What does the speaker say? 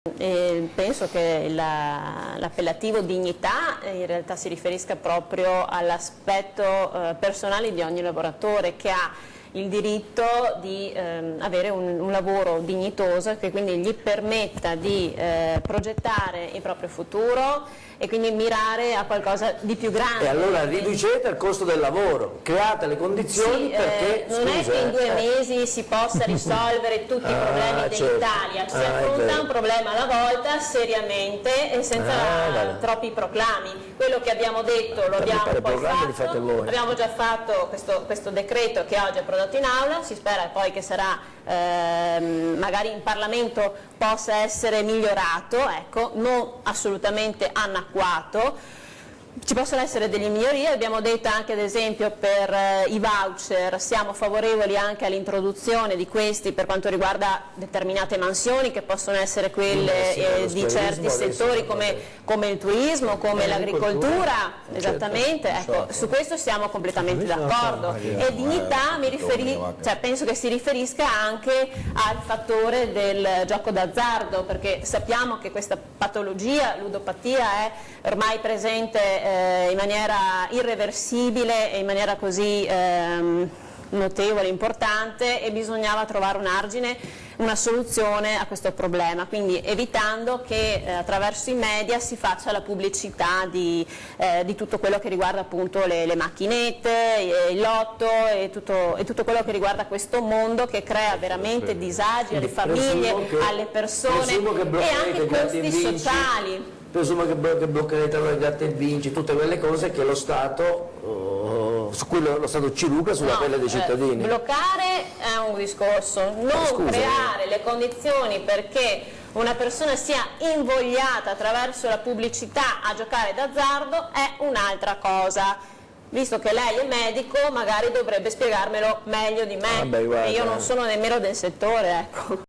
Penso che l'appellativo dignità in realtà si riferisca proprio all'aspetto personale di ogni lavoratore, che ha il diritto di avere un lavoro dignitoso, che quindi gli permetta di progettare il proprio futuro e quindi mirare a qualcosa di più grande. E allora riducete il costo del lavoro, create le condizioni perché... non è che in 2 mesi si possa risolvere tutti i problemi dell'Italia, si affronta un problema alla volta, seriamente e senza troppi proclami. Quello che abbiamo detto lo abbiamo poi fatto, abbiamo già fatto questo decreto che oggi è prodotto in aula, si spera poi che sarà magari in Parlamento possa essere migliorato, ecco, non assolutamente anacquato. Ci possono essere delle migliorie, abbiamo detto anche ad esempio per i voucher, siamo favorevoli anche all'introduzione di questi per quanto riguarda determinate mansioni che possono essere quelle di certi settori come il turismo, come l'agricoltura, esattamente, ecco, su questo siamo completamente d'accordo. E dignità penso che si riferisca anche al fattore del gioco d'azzardo, perché sappiamo che questa patologia, ludopatia, è ormai presente in maniera irreversibile e in maniera così notevole, importante, e bisognava trovare un argine, una soluzione a questo problema, quindi evitando che attraverso i media si faccia la pubblicità di tutto quello che riguarda appunto le macchinette, il lotto e tutto quello che riguarda questo mondo che crea veramente disagi alle famiglie, alle persone e anche costi sociali. Presumo che bloccherete il gratta e vinci, tutte quelle cose che lo Stato, su cui lo Stato ci lucra sulla pelle dei cittadini. Bloccare è un discorso, non creare le condizioni perché una persona sia invogliata attraverso la pubblicità a giocare d'azzardo è un'altra cosa. Visto che lei è medico, magari dovrebbe spiegarmelo meglio di me, e io non sono nemmeno del settore, ecco.